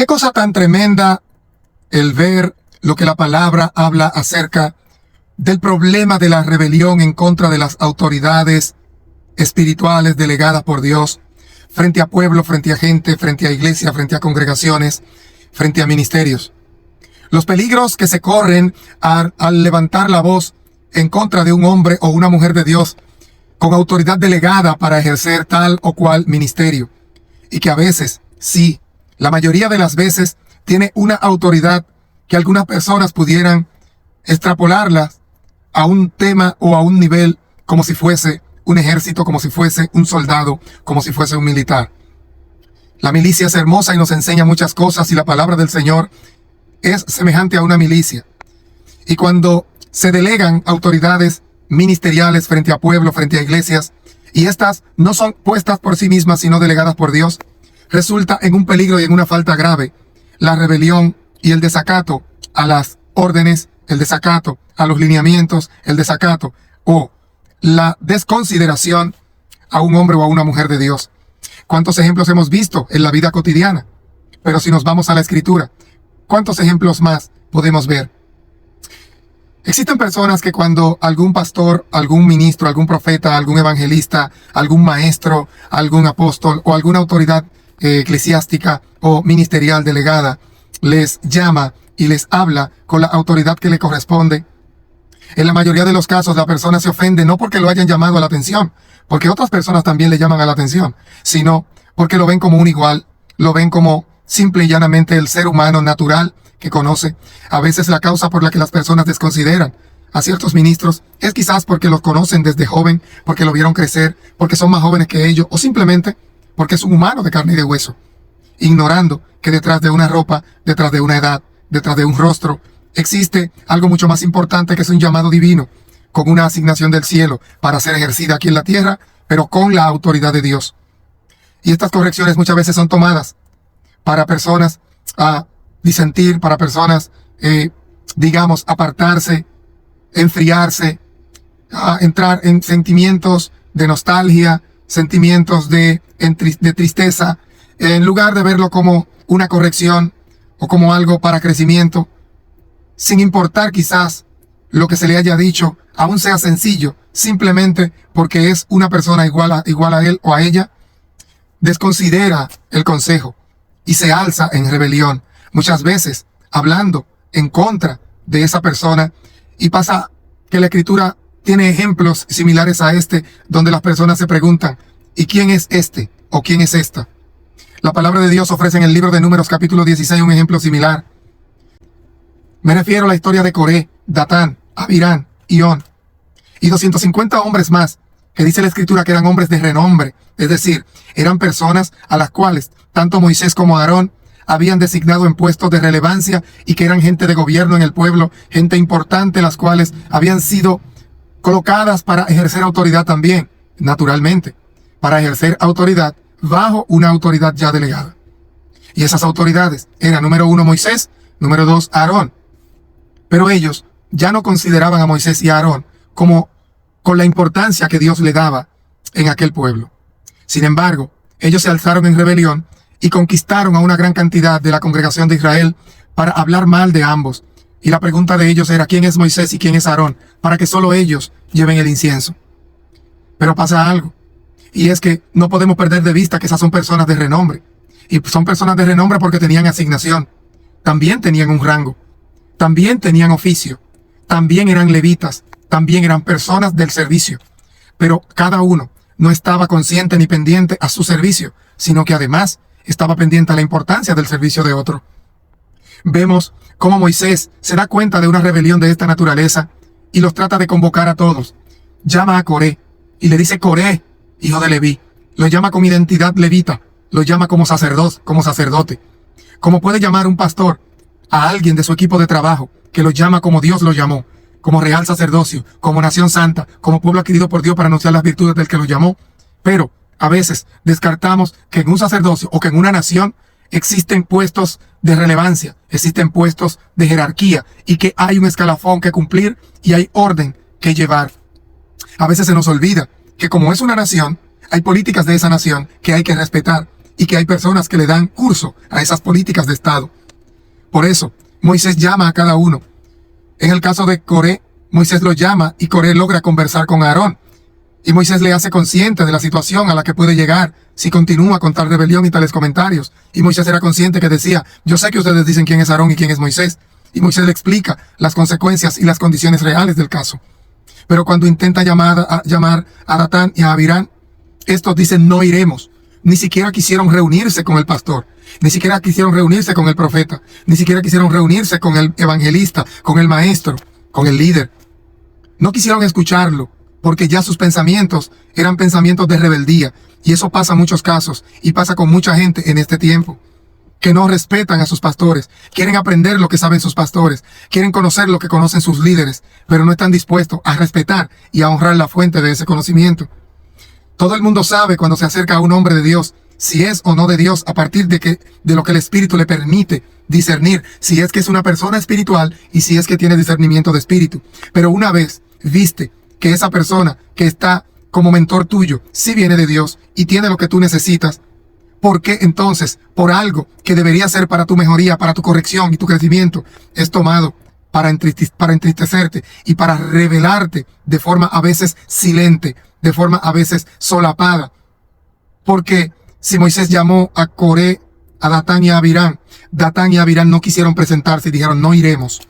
Qué cosa tan tremenda el ver lo que la palabra habla acerca del problema de la rebelión en contra de las autoridades espirituales delegadas por Dios frente a pueblo, frente a gente, frente a iglesia, frente a congregaciones, frente a ministerios. Los peligros que se corren al levantar la voz en contra de un hombre o una mujer de Dios con autoridad delegada para ejercer tal o cual ministerio. Y que a veces, sí, la mayoría de las veces tiene una autoridad que algunas personas pudieran extrapolarla a un tema o a un nivel como si fuese un ejército, como si fuese un soldado, como si fuese un militar. La milicia es hermosa y nos enseña muchas cosas, y la palabra del Señor es semejante a una milicia. Y cuando se delegan autoridades ministeriales frente a pueblo, frente a iglesias, y estas no son puestas por sí mismas, sino delegadas por Dios, resulta en un peligro y en una falta grave la rebelión y el desacato a las órdenes, el desacato a los lineamientos, el desacato o la desconsideración a un hombre o a una mujer de Dios. ¿Cuántos ejemplos hemos visto en la vida cotidiana? Pero si nos vamos a la Escritura, ¿cuántos ejemplos más podemos ver? Existen personas que cuando algún pastor, algún ministro, algún profeta, algún evangelista, algún maestro, algún apóstol o alguna autoridad eclesiástica o ministerial delegada les llama y les habla con la autoridad que le corresponde, en la mayoría de los casos la persona se ofende no porque lo hayan llamado a la atención, porque otras personas también le llaman a la atención, sino porque lo ven como un igual, lo ven como simple y llanamente el ser humano natural que conoce. A veces la causa por la que las personas desconsideran a ciertos ministros es quizás porque los conocen desde joven, porque lo vieron crecer, porque son más jóvenes que ellos, o simplemente porque es un humano de carne y de hueso, ignorando que detrás de una ropa, detrás de una edad, detrás de un rostro, existe algo mucho más importante, que es un llamado divino, con una asignación del cielo para ser ejercida aquí en la tierra, pero con la autoridad de Dios. Y estas correcciones muchas veces son tomadas para personas a disentir, para personas, digamos, apartarse, enfriarse, a entrar en sentimientos de nostalgia, sentimientos de tristeza, en lugar de verlo como una corrección o como algo para crecimiento, sin importar quizás lo que se le haya dicho, aún sea sencillo, simplemente porque es una persona igual a él o a ella, desconsidera el consejo y se alza en rebelión, muchas veces hablando en contra de esa persona. Y pasa que la Escritura tiene ejemplos similares a este, donde las personas se preguntan, ¿y quién es este o quién es esta? La palabra de Dios ofrece en el libro de Números capítulo 16 un ejemplo similar. Me refiero a la historia de Coré, Datán, Abirán y On, y 250 hombres más, que dice la Escritura que eran hombres de renombre, es decir, eran personas a las cuales tanto Moisés como Aarón habían designado en puestos de relevancia y que eran gente de gobierno en el pueblo, gente importante, las cuales habían sido colocadas para ejercer autoridad también, naturalmente, para ejercer autoridad bajo una autoridad ya delegada. Y esas autoridades eran, número 1, Moisés, número 2, Aarón. Pero ellos ya no consideraban a Moisés y a Aarón como con la importancia que Dios le daba en aquel pueblo. Sin embargo, ellos se alzaron en rebelión y conquistaron a una gran cantidad de la congregación de Israel para hablar mal de ambos. Y la pregunta de ellos era, ¿quién es Moisés y quién es Aarón? Para que solo ellos lleven el incienso. Pero pasa algo, y es que no podemos perder de vista que esas son personas de renombre. Y son personas de renombre porque tenían asignación, también tenían un rango, también tenían oficio, también eran levitas, también eran personas del servicio. Pero cada uno no estaba consciente ni pendiente a su servicio, sino que además estaba pendiente a la importancia del servicio de otro. Vemos cómo Moisés se da cuenta de una rebelión de esta naturaleza y los trata de convocar a todos. Llama a Coré y le dice: Coré, hijo de Leví. Lo llama con identidad levita, lo llama como sacerdote. Como puede llamar un pastor a alguien de su equipo de trabajo, que lo llama como Dios lo llamó, como real sacerdocio, como nación santa, como pueblo adquirido por Dios para anunciar las virtudes del que lo llamó. Pero a veces descartamos que en un sacerdocio o que en una nación existen puestos de relevancia, existen puestos de jerarquía y que hay un escalafón que cumplir y hay orden que llevar. A veces se nos olvida que como es una nación, hay políticas de esa nación que hay que respetar y que hay personas que le dan curso a esas políticas de Estado. Por eso, Moisés llama a cada uno. En el caso de Coré, Moisés lo llama y Coré logra conversar con Aarón. Y Moisés le hace consciente de la situación a la que puede llegar si continúa con tal rebelión y tales comentarios. Y Moisés era consciente que decía, yo sé que ustedes dicen quién es Aarón y quién es Moisés. Y Moisés le explica las consecuencias y las condiciones reales del caso. Pero cuando intenta llamar a Datán y a Abirán, estos dicen no iremos. Ni siquiera quisieron reunirse con el pastor. Ni siquiera quisieron reunirse con el profeta. Ni siquiera quisieron reunirse con el evangelista, con el maestro, con el líder. No quisieron escucharlo, porque ya sus pensamientos eran pensamientos de rebeldía. Y eso pasa en muchos casos, y pasa con mucha gente en este tiempo, que no respetan a sus pastores, quieren aprender lo que saben sus pastores, quieren conocer lo que conocen sus líderes, pero no están dispuestos a respetar y a honrar la fuente de ese conocimiento. Todo el mundo sabe cuando se acerca a un hombre de Dios, si es o no de Dios, a partir de lo que el Espíritu le permite discernir, si es que es una persona espiritual y si es que tiene discernimiento de espíritu. Pero una vez viste que esa persona que está como mentor tuyo, sí viene de Dios y tiene lo que tú necesitas, ¿por qué entonces, por algo que debería ser para tu mejoría, para tu corrección y tu crecimiento, es tomado para entristecerte y para revelarte de forma a veces silente, de forma a veces solapada? Porque si Moisés llamó a Coré, a Datán y a Abirán no quisieron presentarse y dijeron, no iremos.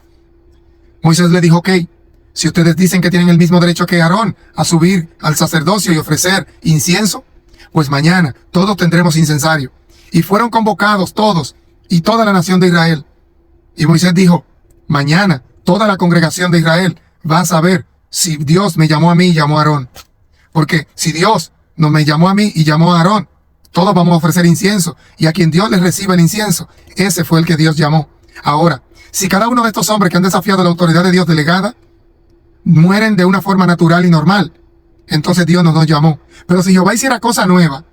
Moisés le dijo, ok, si ustedes dicen que tienen el mismo derecho que Aarón a subir al sacerdocio y ofrecer incienso, pues mañana todos tendremos incensario. Y fueron convocados todos y toda la nación de Israel. Y Moisés dijo, mañana toda la congregación de Israel va a saber si Dios me llamó a mí y llamó a Aarón. Porque si Dios no me llamó a mí y llamó a Aarón, todos vamos a ofrecer incienso. Y a quien Dios les reciba el incienso, ese fue el que Dios llamó. Ahora, si cada uno de estos hombres que han desafiado la autoridad de Dios delegada, mueren de una forma natural y normal, entonces Dios nos llamó. Pero si Jehová hiciera cosa nueva,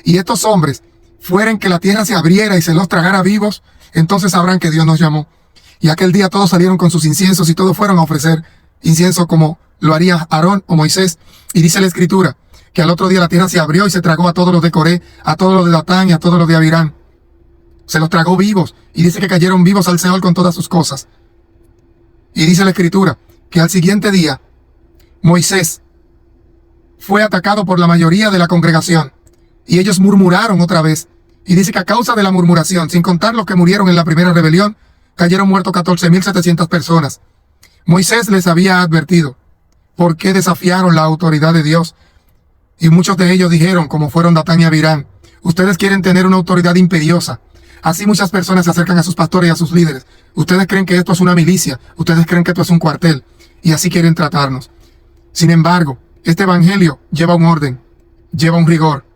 y estos hombres fueren que la tierra se abriera y se los tragara vivos, entonces sabrán que Dios nos llamó. Y aquel día todos salieron con sus inciensos y todos fueron a ofrecer incienso como lo haría Aarón o Moisés. Y dice la Escritura que al otro día la tierra se abrió y se tragó a todos los de Coré, a todos los de Datán y a todos los de Abirán. Se los tragó vivos y dice que cayeron vivos al Seol con todas sus cosas. Y dice la Escritura que al siguiente día Moisés fue atacado por la mayoría de la congregación y ellos murmuraron otra vez. Y dice que a causa de la murmuración, sin contar los que murieron en la primera rebelión, cayeron muertos 14.700 personas. Moisés les había advertido por qué desafiaron la autoridad de Dios. Y muchos de ellos dijeron, como fueron Datán y Abirán, ustedes quieren tener una autoridad imperiosa. Así muchas personas se acercan a sus pastores y a sus líderes. Ustedes creen que esto es una milicia, ustedes creen que esto es un cuartel, y así quieren tratarnos. Sin embargo, este evangelio lleva un orden, lleva un rigor,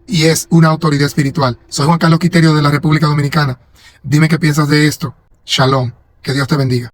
y es una autoridad espiritual. Soy Juan Carlos Quiterio de la República Dominicana. Dime qué piensas de esto. Shalom. Que Dios te bendiga.